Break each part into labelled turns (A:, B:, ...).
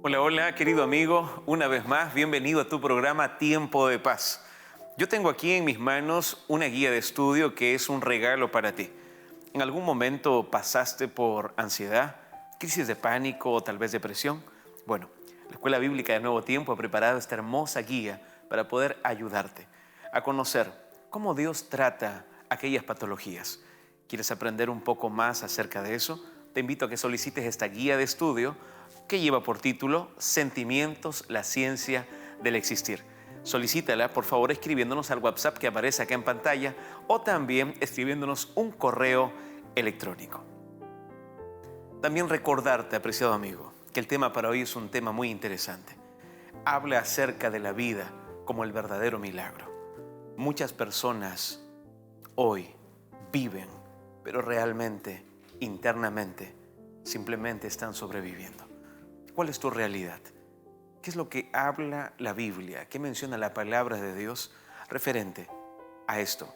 A: Hola, hola, querido amigo, una vez más, bienvenido a tu programa Tiempo de Paz. Yo tengo aquí en mis manos una guía de estudio que es un regalo para ti. ¿En algún momento pasaste por ansiedad, crisis de pánico o tal vez depresión? Bueno, la Escuela Bíblica de Nuevo Tiempo ha preparado esta hermosa guía para poder ayudarte a conocer cómo Dios trata aquellas patologías. ¿Quieres aprender un poco más acerca de eso? Te invito a que solicites esta guía de estudio que lleva por título Sentimientos, la ciencia del existir. Solicítala, por favor, escribiéndonos al WhatsApp que aparece acá en pantalla o también escribiéndonos un correo electrónico. También recordarte, apreciado amigo, que el tema para hoy es un tema muy interesante. Habla acerca de la vida como el verdadero milagro. Muchas personas hoy viven, pero realmente, internamente, simplemente están sobreviviendo. ¿Cuál es tu realidad? ¿Qué es lo que habla la Biblia? ¿Qué menciona la palabra de Dios referente a esto,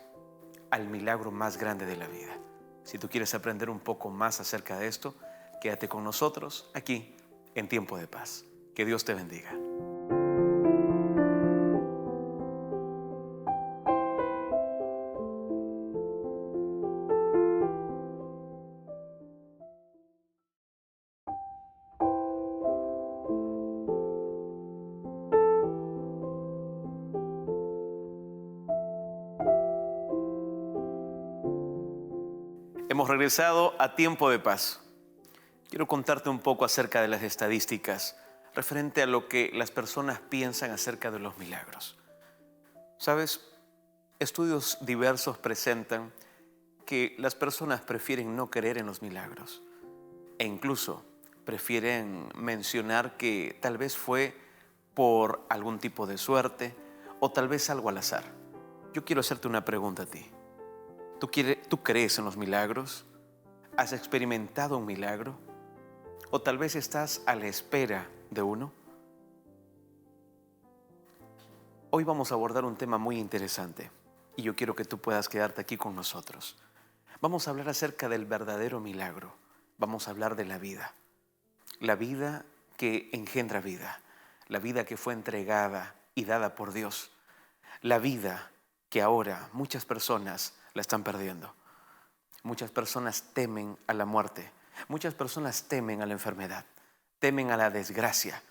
A: al milagro más grande de la vida? Si tú quieres aprender un poco más acerca de esto, quédate con nosotros aquí en Tiempo de Paz. Que Dios te bendiga. Hemos regresado a Tiempo de Paz. Quiero contarte un poco acerca de las estadísticas referente a lo que las personas piensan acerca de los milagros. ¿Sabes? Estudios diversos presentan que las personas prefieren no creer en los milagros e incluso prefieren mencionar que tal vez fue por algún tipo de suerte o tal vez algo al azar. Yo quiero hacerte una pregunta a ti. ¿Tú crees en los milagros? ¿Has experimentado un milagro? ¿O tal vez estás a la espera de uno? Hoy vamos a abordar un tema muy interesante y yo quiero que tú puedas quedarte aquí con nosotros. Vamos a hablar acerca del verdadero milagro. Vamos a hablar de la vida que engendra vida, la vida que fue entregada y dada por Dios, la vida que ahora muchas personas la están perdiendo. Muchas personas temen a la muerte, muchas personas temen a la enfermedad, temen a la desgracia.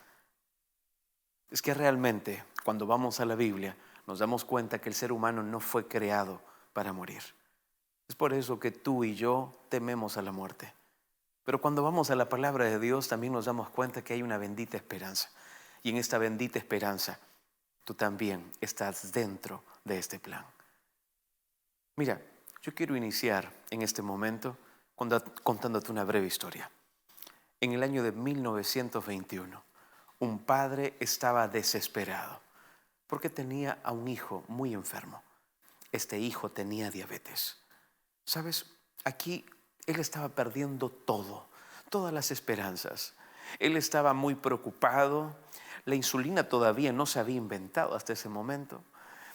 A: Es que realmente cuando vamos a la Biblia nos damos cuenta que el ser humano no fue creado para morir. Es por eso que tú y yo tememos a la muerte. Pero cuando vamos a la palabra de Dios también nos damos cuenta que hay una bendita esperanza. Y en esta bendita esperanza tú también estás dentro de este plan. Mira, yo quiero iniciar en este momento contándote una breve historia. En el año de 1921, un padre estaba desesperado porque tenía a un hijo muy enfermo. Este hijo tenía diabetes. ¿Sabes? Aquí él estaba perdiendo todo, todas las esperanzas. Él estaba muy preocupado. La insulina todavía no se había inventado hasta ese momento.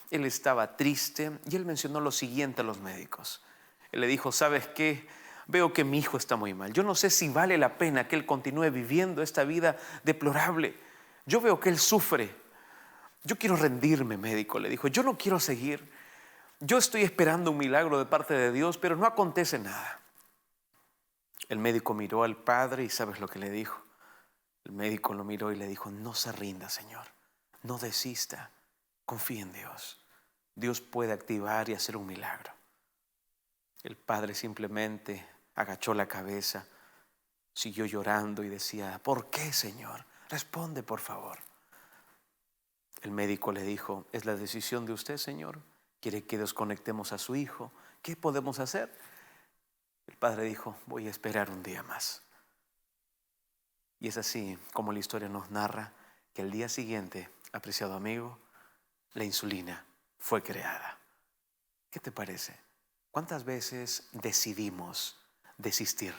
A: Él estaba triste y él mencionó lo siguiente a los médicos. Él le dijo, ¿sabes qué? Veo que mi hijo está muy mal. Yo no sé si vale la pena que él continúe viviendo esta vida deplorable. Yo veo que él sufre. Yo quiero rendirme, médico, le dijo. Yo no quiero seguir. Yo estoy esperando un milagro de parte de Dios, pero no acontece nada. El médico miró al padre y ¿sabes lo que le dijo? El médico lo miró y le dijo, no se rinda, señor. No desista. Confía en Dios. Dios puede activar y hacer un milagro. El padre simplemente agachó la cabeza, siguió llorando y decía, ¿por qué, Señor? Responde, por favor. El médico le dijo, es la decisión de usted, Señor. ¿Quiere que desconectemos a su hijo? ¿Qué podemos hacer? El padre dijo, voy a esperar un día más. Y es así como la historia nos narra que el día siguiente, apreciado amigo, la insulina fue creada. ¿Qué te parece? ¿Cuántas veces decidimos desistir?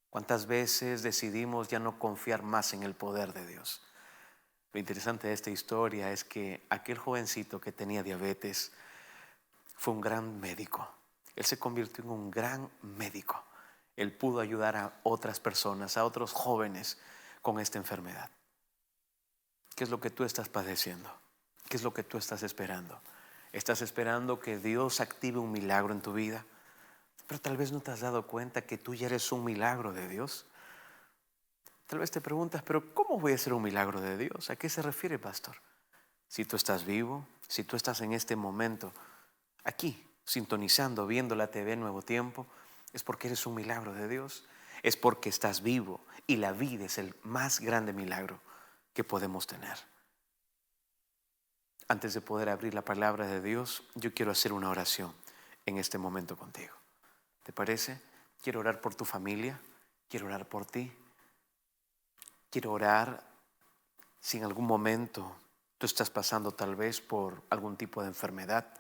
A: ¿Cuántas veces decidimos ya no confiar más en el poder de Dios? Lo interesante de esta historia es que aquel jovencito que tenía diabetes fue un gran médico. Él se convirtió en un gran médico. Él pudo ayudar a otras personas, a otros jóvenes con esta enfermedad. ¿Qué es lo que tú estás padeciendo? ¿Qué es lo que tú estás esperando? ¿Estás esperando que Dios active un milagro en tu vida? Pero tal vez no te has dado cuenta que tú ya eres un milagro de Dios. Tal vez te preguntas, pero ¿cómo voy a ser un milagro de Dios? ¿A qué se refiere, pastor? Si tú estás vivo, si tú estás en este momento aquí, sintonizando, viendo la TV Nuevo Tiempo, es porque eres un milagro de Dios. Es porque estás vivo y la vida es el más grande milagro que podemos tener. Antes de poder abrir la palabra de Dios, yo quiero hacer una oración en este momento contigo. ¿Te parece? Quiero orar por tu familia, quiero orar por ti. Quiero orar si en algún momento tú estás pasando tal vez por algún tipo de enfermedad.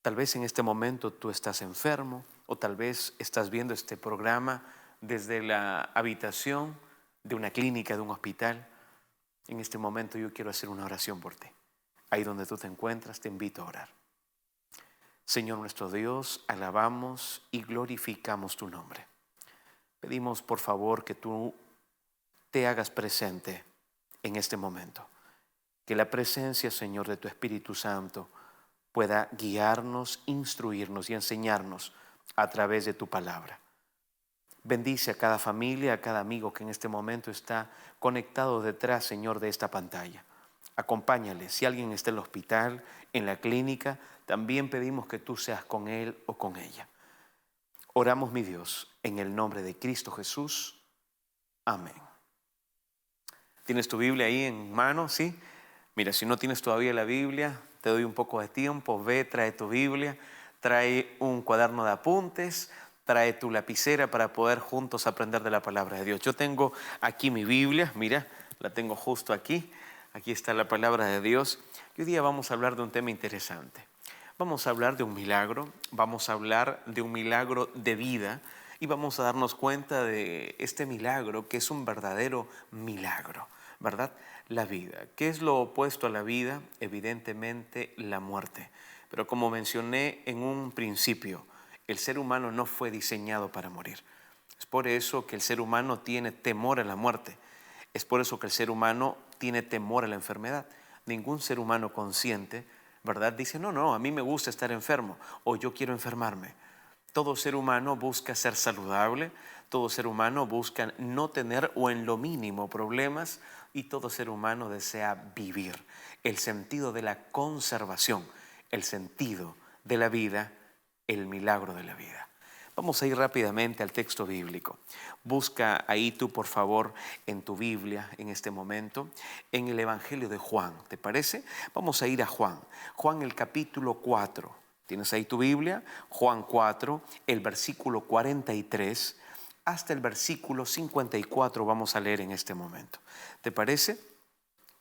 A: Tal vez en este momento tú estás enfermo o tal vez estás viendo este programa desde la habitación de una clínica, de un hospital. En este momento yo quiero hacer una oración por ti. Ahí donde tú te encuentras, te invito a orar. Señor nuestro Dios, alabamos y glorificamos tu nombre. Pedimos por favor que tú te hagas presente en este momento. Que la presencia, Señor, de tu Espíritu Santo pueda guiarnos, instruirnos y enseñarnos a través de tu palabra. Bendice a cada familia, a cada amigo que en este momento está conectado detrás, Señor, de esta pantalla. Acompáñale. Si alguien está en el hospital, en la clínica, también pedimos que tú seas con él o con ella. Oramos, mi Dios, en el nombre de Cristo Jesús. Amén. ¿Tienes tu Biblia ahí en mano? ¿Sí? Mira, si no tienes todavía la Biblia, te doy un poco de tiempo. Ve, trae tu Biblia, trae un cuaderno de apuntes, trae tu lapicera para poder juntos aprender de la palabra de Dios. Yo tengo aquí mi Biblia, mira, la tengo justo aquí. Aquí está la palabra de Dios. Y hoy día vamos a hablar de un tema interesante. Vamos a hablar de un milagro, vamos a hablar de un milagro de vida y vamos a darnos cuenta de este milagro que es un verdadero milagro, ¿verdad? La vida. ¿Qué es lo opuesto a la vida? Evidentemente la muerte. Pero como mencioné en un principio, el ser humano no fue diseñado para morir. Es por eso que el ser humano tiene temor a la muerte. Es por eso que el ser humano tiene temor a la enfermedad. Ningún ser humano consciente, ¿verdad? Dice, no, a mí me gusta estar enfermo o yo quiero enfermarme. Todo ser humano busca ser saludable, todo ser humano busca no tener o en lo mínimo problemas y todo ser humano desea vivir. El sentido de la conservación, el sentido de la vida, el milagro de la vida. Vamos a ir rápidamente al texto bíblico. Busca ahí tú, por favor, en tu Biblia, en este momento, en el Evangelio de Juan, ¿te parece? Vamos a ir a Juan. Juan, el capítulo 4. ¿Tienes ahí tu Biblia? Juan 4, el versículo 43 hasta el versículo 54 vamos a leer en este momento. ¿Te parece?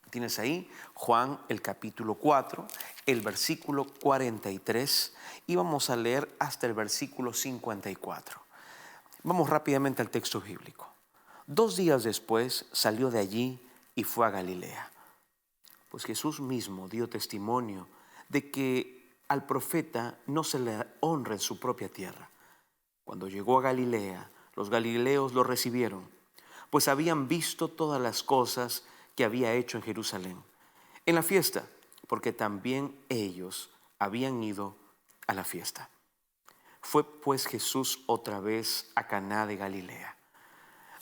A: Tienes ahí Juan el capítulo 4, el versículo 43 y vamos a leer hasta el versículo 54. Vamos rápidamente al texto bíblico. 2 días después salió de allí y fue a Galilea. Pues Jesús mismo dio testimonio de que al profeta no se le honra en su propia tierra. Cuando llegó a Galilea, los galileos lo recibieron, pues habían visto todas las cosas que había hecho en Jerusalén, en la fiesta, porque también ellos habían ido a la fiesta. Fue pues Jesús otra vez a Caná de Galilea,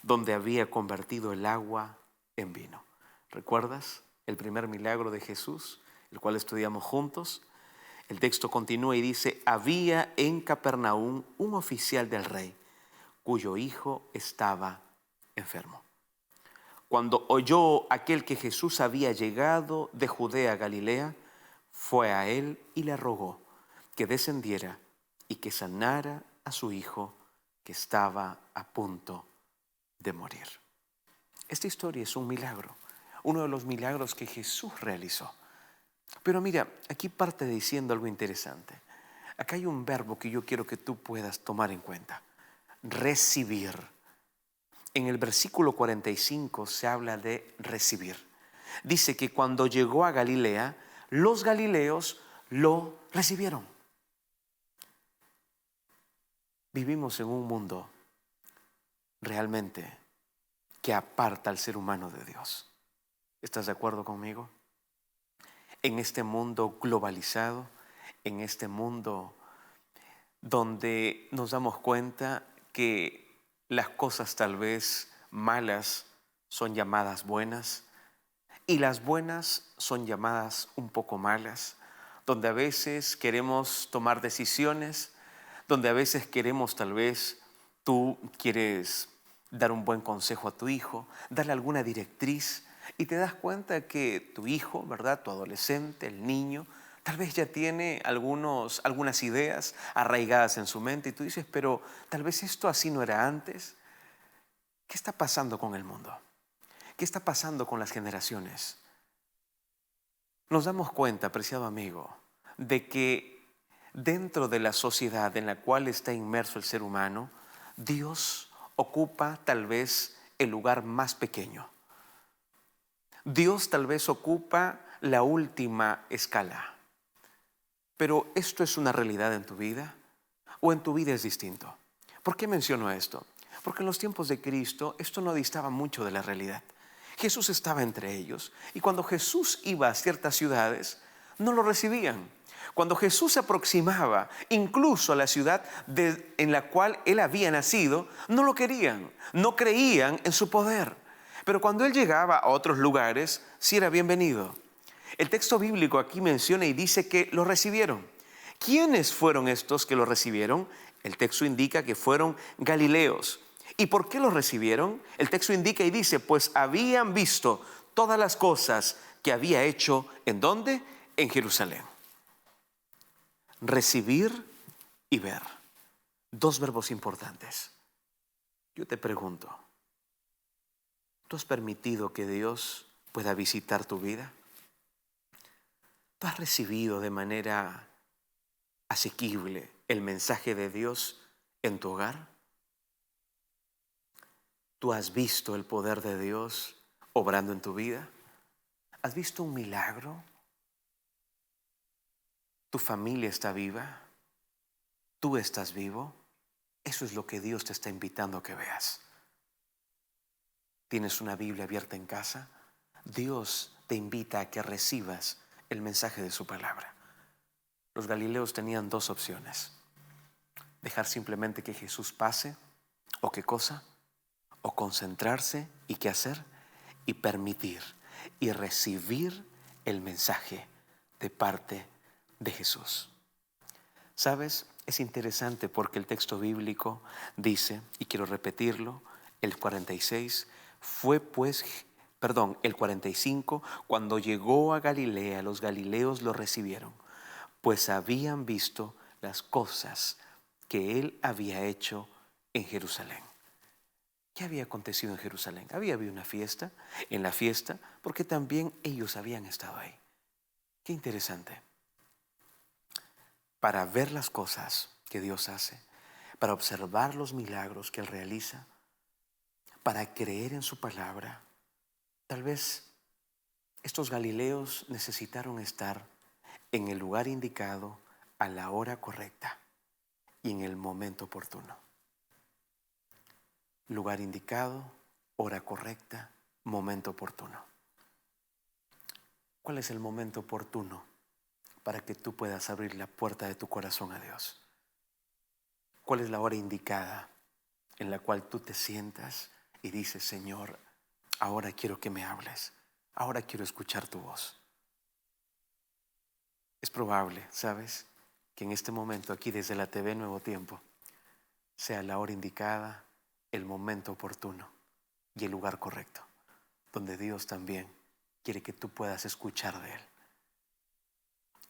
A: donde había convertido el agua en vino. ¿Recuerdas el primer milagro de Jesús, el cual estudiamos juntos? El texto continúa y dice, había en Capernaum un oficial del rey, cuyo hijo estaba enfermo. Cuando oyó aquel que Jesús había llegado de Judea a Galilea, fue a él y le rogó que descendiera y que sanara a su hijo que estaba a punto de morir. Esta historia es un milagro, uno de los milagros que Jesús realizó. Pero mira, aquí parte diciendo algo interesante. Acá hay un verbo que yo quiero que tú puedas tomar en cuenta. Recibir. En el versículo 45 se habla de recibir. Dice que cuando llegó a Galilea, los galileos lo recibieron. Vivimos en un mundo realmente que aparta al ser humano de Dios. ¿Estás de acuerdo conmigo? En este mundo globalizado, en este mundo donde nos damos cuenta que las cosas tal vez malas son llamadas buenas y las buenas son llamadas un poco malas, donde a veces queremos tomar decisiones, donde a veces queremos tal vez, tú quieres dar un buen consejo a tu hijo, darle alguna directriz y te das cuenta que tu hijo, ¿verdad? Tu adolescente, el niño, tal vez ya tiene algunas ideas arraigadas en su mente y tú dices, pero tal vez esto así no era antes. ¿Qué está pasando con el mundo? ¿Qué está pasando con las generaciones? Nos damos cuenta, apreciado amigo, de que dentro de la sociedad en la cual está inmerso el ser humano, Dios ocupa tal vez el lugar más pequeño. Dios tal vez ocupa la última escala. Pero ¿esto es una realidad en tu vida? ¿O en tu vida es distinto? ¿Por qué menciono esto? Porque en los tiempos de Cristo esto no distaba mucho de la realidad. Jesús estaba entre ellos y cuando Jesús iba a ciertas ciudades, no lo recibían. Cuando Jesús se aproximaba incluso a la ciudad en la cual él había nacido, no lo querían, no creían en su poder. Pero cuando él llegaba a otros lugares, sí era bienvenido. El texto bíblico aquí menciona y dice que lo recibieron. ¿Quiénes fueron estos que lo recibieron? El texto indica que fueron galileos. ¿Y por qué lo recibieron? El texto indica y dice, pues habían visto todas las cosas que había hecho, ¿en dónde? En Jerusalén. Recibir y ver. Dos verbos importantes. Yo te pregunto, ¿tú has permitido que Dios pueda visitar tu vida? ¿Tú has recibido de manera asequible el mensaje de Dios en tu hogar? ¿Tú has visto el poder de Dios obrando en tu vida? ¿Has visto un milagro? ¿Tu familia está viva? ¿Tú estás vivo? Eso es lo que Dios te está invitando a que veas. ¿Tienes una Biblia abierta en casa? Dios te invita a que recibas el mensaje de su palabra. Los galileos tenían dos opciones. Dejar simplemente que Jesús pase, o qué cosa, o concentrarse y qué hacer, y permitir y recibir el mensaje de parte de Jesús. ¿Sabes? Es interesante porque el texto bíblico dice, y quiero repetirlo, el 45, cuando llegó a Galilea, los galileos lo recibieron, pues habían visto las cosas que él había hecho en Jerusalén. ¿Qué había acontecido en Jerusalén? Había habido una fiesta, en la fiesta, porque también ellos habían estado ahí. Qué interesante. Para ver las cosas que Dios hace, para observar los milagros que Él realiza, para creer en su palabra, tal vez estos galileos necesitaron estar en el lugar indicado, a la hora correcta y en el momento oportuno. Lugar indicado, hora correcta, momento oportuno. ¿Cuál es el momento oportuno para que tú puedas abrir la puerta de tu corazón a Dios? ¿Cuál es la hora indicada en la cual tú te sientas y dices, Señor, ahora quiero que me hables, ahora quiero escuchar tu voz? Es probable, ¿sabes?, que en este momento aquí desde la TV Nuevo Tiempo sea la hora indicada, el momento oportuno y el lugar correcto, donde Dios también quiere que tú puedas escuchar de Él.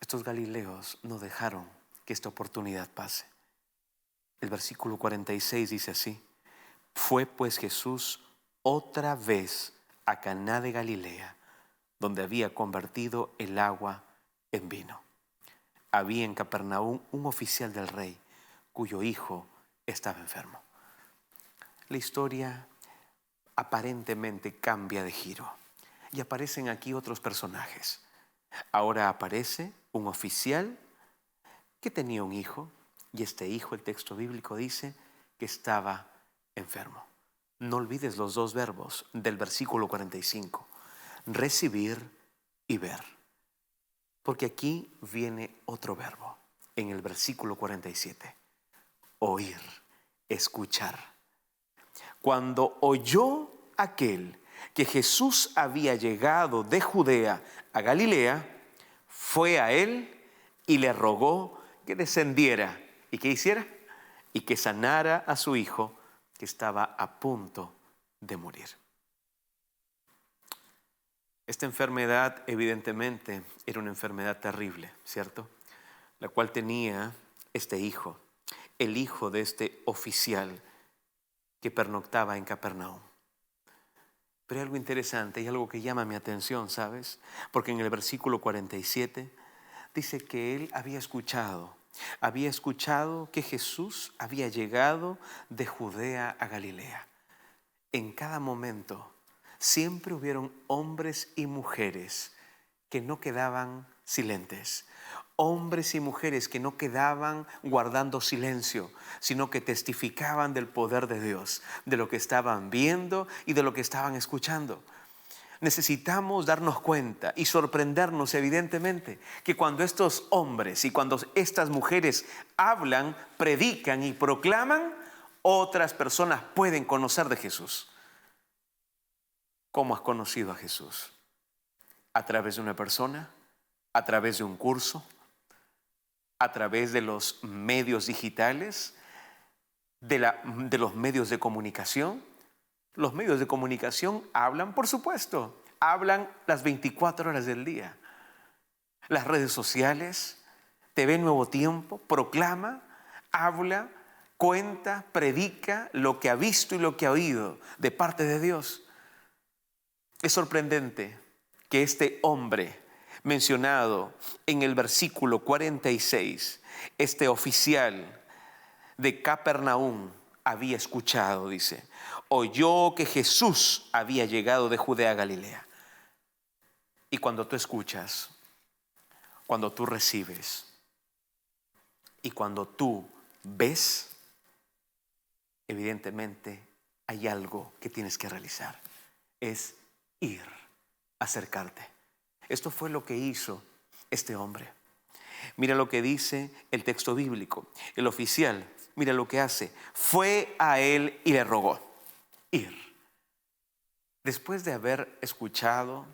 A: Estos galileos no dejaron que esta oportunidad pase. El versículo 46 dice así: fue pues Jesús otra vez a Caná de Galilea, donde había convertido el agua en vino. Había en Capernaum un oficial del rey, cuyo hijo estaba enfermo. La historia aparentemente cambia de giro y aparecen aquí otros personajes. Ahora aparece un oficial que tenía un hijo, y este hijo, el texto bíblico dice que estaba enfermo. No olvides los dos verbos del versículo 45. recibir y ver. Porque aquí viene otro verbo en el versículo 47. Oír, escuchar. Cuando oyó aquel que Jesús había llegado de Judea a Galilea, fue a él y le rogó que descendiera y que hiciera y que sanara a su hijo que estaba a punto de morir. Esta enfermedad evidentemente era una enfermedad terrible, ¿cierto? La cual tenía este hijo, el hijo de este oficial que pernoctaba en Capernaum. Pero hay algo interesante y algo que llama mi atención, ¿sabes? Porque en el versículo 47 dice que él había escuchado que Jesús había llegado de Judea a Galilea. En cada momento siempre hubieron hombres y mujeres que no quedaban silentes. Hombres y mujeres que no quedaban guardando silencio, sino que testificaban del poder de Dios, de lo que estaban viendo y de lo que estaban escuchando. Necesitamos darnos cuenta y sorprendernos evidentemente que cuando estos hombres y cuando estas mujeres hablan, predican y proclaman, otras personas pueden conocer de Jesús. ¿Cómo has conocido a Jesús? ¿A través de una persona? ¿A través de un curso? ¿A través de los medios digitales? ¿De los medios de comunicación? Los medios de comunicación hablan, por supuesto, hablan las 24 horas del día. Las redes sociales, TV Nuevo Tiempo, proclama, habla, cuenta, predica lo que ha visto y lo que ha oído de parte de Dios. Es sorprendente que este hombre mencionado en el versículo 46, este oficial de Capernaum había escuchado, dice, oyó que Jesús había llegado de Judea a Galilea. Y cuando tú escuchas, cuando tú recibes y cuando tú ves, evidentemente hay algo que tienes que realizar. Es ir, acercarte. Esto fue lo que hizo este hombre. Mira lo que dice el texto bíblico. El oficial, mira lo que hace. Fue a él y le rogó ir. Después de haber escuchado,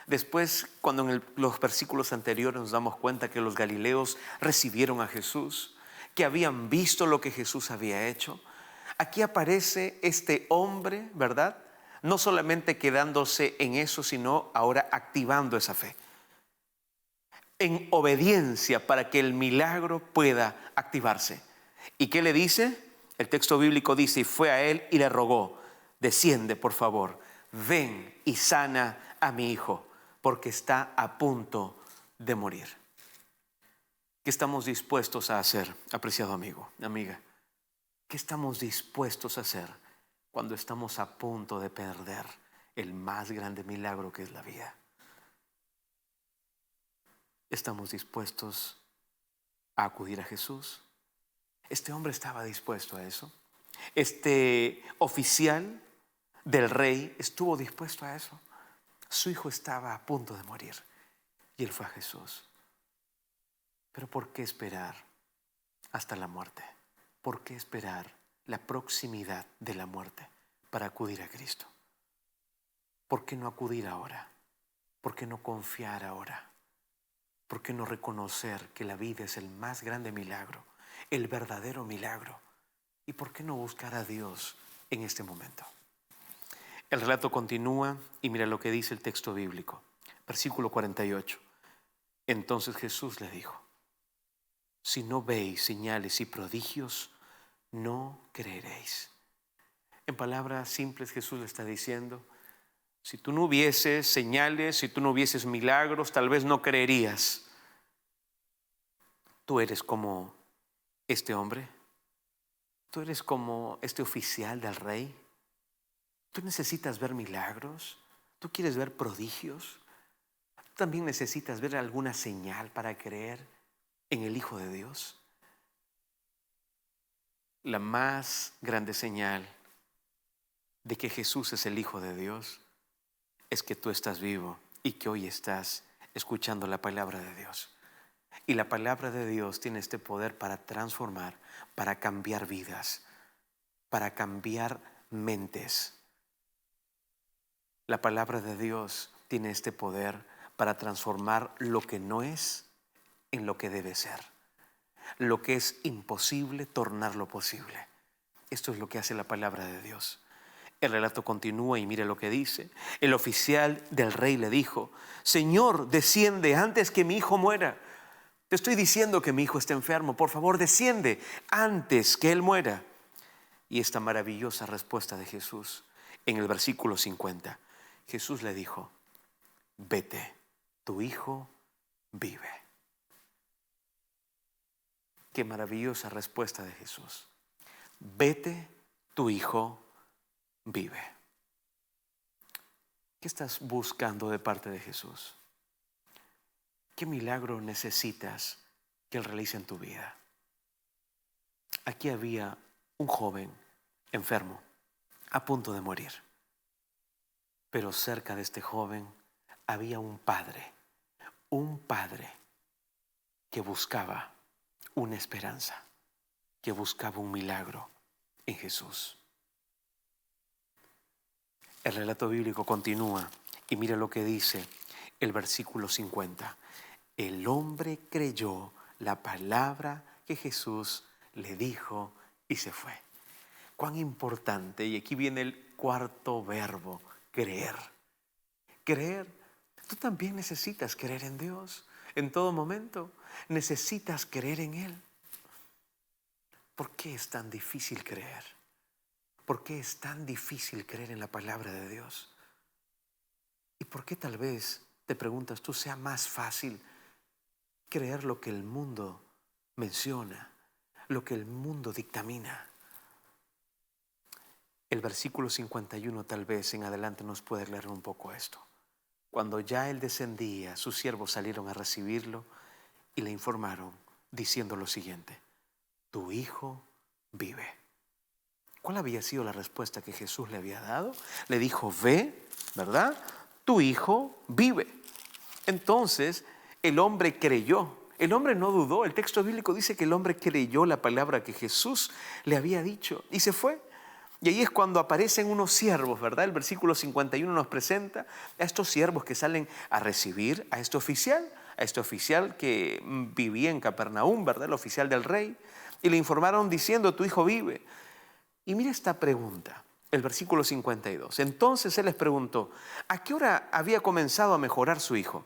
A: después cuando en los versículos anteriores nos damos cuenta que los galileos recibieron a Jesús, que habían visto lo que Jesús había hecho, aquí aparece este hombre, ¿verdad? No solamente quedándose en eso, sino ahora activando esa fe. En obediencia para que el milagro pueda activarse. ¿Y qué le dice? El texto bíblico dice, y fue a él y le rogó, desciende por favor, ven y sana a mi hijo, porque está a punto de morir. ¿Qué estamos dispuestos a hacer, apreciado amigo, amiga? ¿Qué estamos dispuestos a hacer cuando estamos a punto de perder el más grande milagro que es la vida? ¿Estamos dispuestos a acudir a Jesús? Este hombre estaba dispuesto a eso. Este oficial del rey estuvo dispuesto a eso. Su hijo estaba a punto de morir y él fue a Jesús. Pero ¿por qué esperar hasta la muerte? ¿Por qué esperar la proximidad de la muerte para acudir a Cristo? ¿Por qué no acudir ahora? ¿Por qué no confiar ahora? ¿Por qué no reconocer que la vida es el más grande milagro, el verdadero milagro? ¿Y por qué no buscar a Dios en este momento? El relato continúa y mira lo que dice el texto bíblico. Versículo 48. Entonces Jesús le dijo, si no veis señales y prodigios, no creeréis. En palabras simples Jesús le está diciendo, si tú no hubieses señales, si tú no hubieses milagros, tal vez no creerías. Tú eres como este hombre. Tú eres como este oficial del rey. Tú necesitas ver milagros. Tú quieres ver prodigios. Tú también necesitas ver alguna señal para creer en el Hijo de Dios. La más grande señal de que Jesús es el Hijo de Dios es que tú estás vivo y que hoy estás escuchando la palabra de Dios. Y la palabra de Dios tiene este poder para transformar, para cambiar vidas, para cambiar mentes. La palabra de Dios tiene este poder para transformar lo que no es en lo que debe ser. Lo que es imposible, tornarlo posible. Esto es lo que hace la palabra de Dios. El relato continúa y mire lo que dice. El oficial del rey le dijo: Señor, desciende antes que mi hijo muera. Te estoy diciendo que mi hijo está enfermo. Por favor, desciende antes que él muera. Y esta maravillosa respuesta de Jesús en el versículo 50. Jesús le dijo: vete, tu hijo vive. Qué maravillosa respuesta de Jesús. Vete, tu hijo vive. ¿Qué estás buscando de parte de Jesús? ¿Qué milagro necesitas que Él realice en tu vida? Aquí había un joven enfermo, a punto de morir. Pero cerca de este joven había un padre que buscaba una esperanza, que buscaba un milagro en Jesús. El relato bíblico continúa y mira lo que dice el versículo 50. El hombre creyó la palabra que Jesús le dijo y se fue. Cuán importante, y aquí viene el cuarto verbo, creer. Creer. Tú también necesitas creer en Dios en todo momento. Necesitas creer en Él. ¿Por qué es tan difícil creer? ¿Por qué es tan difícil creer en la palabra de Dios? ¿Y por qué tal vez, te preguntas tú, sea más fácil creer lo que el mundo menciona, lo que el mundo dictamina? El versículo 51 tal vez en adelante nos puede aclarar un poco esto. Cuando ya él descendía, sus siervos salieron a recibirlo y le informaron diciendo lo siguiente: tu hijo vive. ¿Cuál había sido la respuesta que Jesús le había dado? Le dijo: ve, ¿verdad? Tu hijo vive. Entonces el hombre creyó. El hombre no dudó. El texto bíblico dice que el hombre creyó la palabra que Jesús le había dicho y se fue. Y ahí es cuando aparecen unos siervos, ¿verdad? El versículo 51 nos presenta a estos siervos que salen a recibir a este oficial que vivía en Capernaum, ¿verdad? El oficial del rey. Y le informaron diciendo: tu hijo vive. Y mira esta pregunta, el versículo 52. Entonces él les preguntó: ¿a qué hora había comenzado a mejorar su hijo?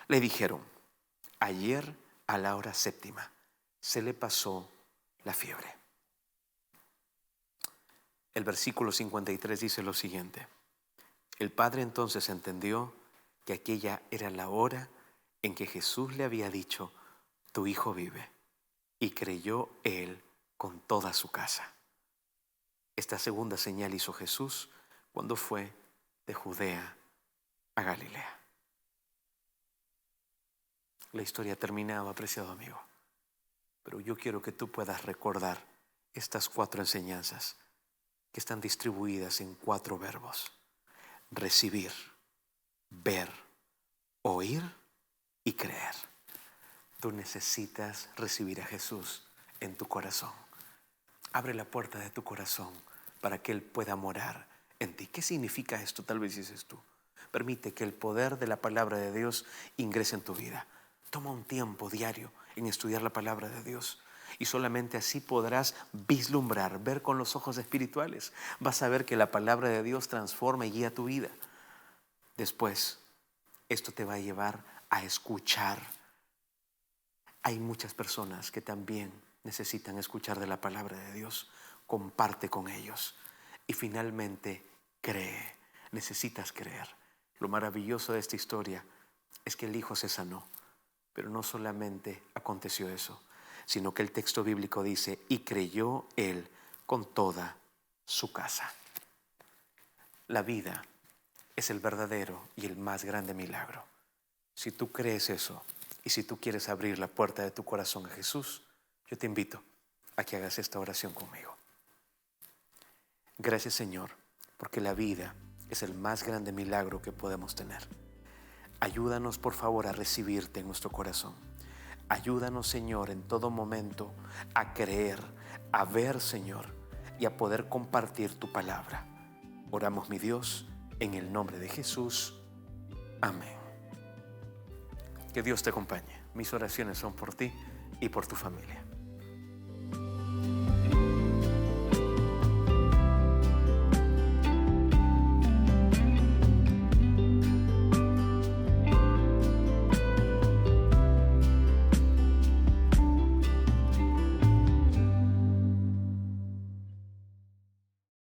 A: Le dijeron: ayer a la hora séptima se le pasó la fiebre. El versículo 53 dice lo siguiente: el padre entonces entendió que aquella era la hora en que Jesús le había dicho: tu hijo vive, y creyó él con toda su casa. Esta segunda señal hizo Jesús cuando fue de Judea a Galilea. La historia ha terminado, apreciado amigo, pero yo quiero que tú puedas recordar estas 4 enseñanzas que están distribuidas en 4 verbos: recibir, ver, oír y creer. Tú necesitas recibir a Jesús en tu corazón. Abre la puerta de tu corazón para que Él pueda morar en ti. ¿Qué significa esto? Tal vez dices tú. Permite que el poder de la palabra de Dios ingrese en tu vida. Toma un tiempo diario en estudiar la palabra de Dios. Y solamente así podrás vislumbrar, ver con los ojos espirituales. Vas a ver que la palabra de Dios transforma y guía tu vida. Después, esto te va a llevar a escuchar. Hay muchas personas que también necesitan escuchar de la palabra de Dios. Comparte con ellos. Y finalmente, cree. Necesitas creer. Lo maravilloso de esta historia es que el hijo se sanó. Pero no solamente aconteció eso, sino que el texto bíblico dice: y creyó él con toda su casa. La vida es el verdadero y el más grande milagro. Si tú crees eso y si tú quieres abrir la puerta de tu corazón a Jesús, yo te invito a que hagas esta oración conmigo. Gracias, Señor, porque la vida es el más grande milagro que podemos tener. Ayúdanos, por favor, a recibirte en nuestro corazón. Ayúdanos, Señor, en todo momento a creer, a ver, Señor, y a poder compartir tu palabra. Oramos, mi Dios, en el nombre de Jesús. Amén. Que Dios te acompañe. Mis oraciones son por ti y por tu familia.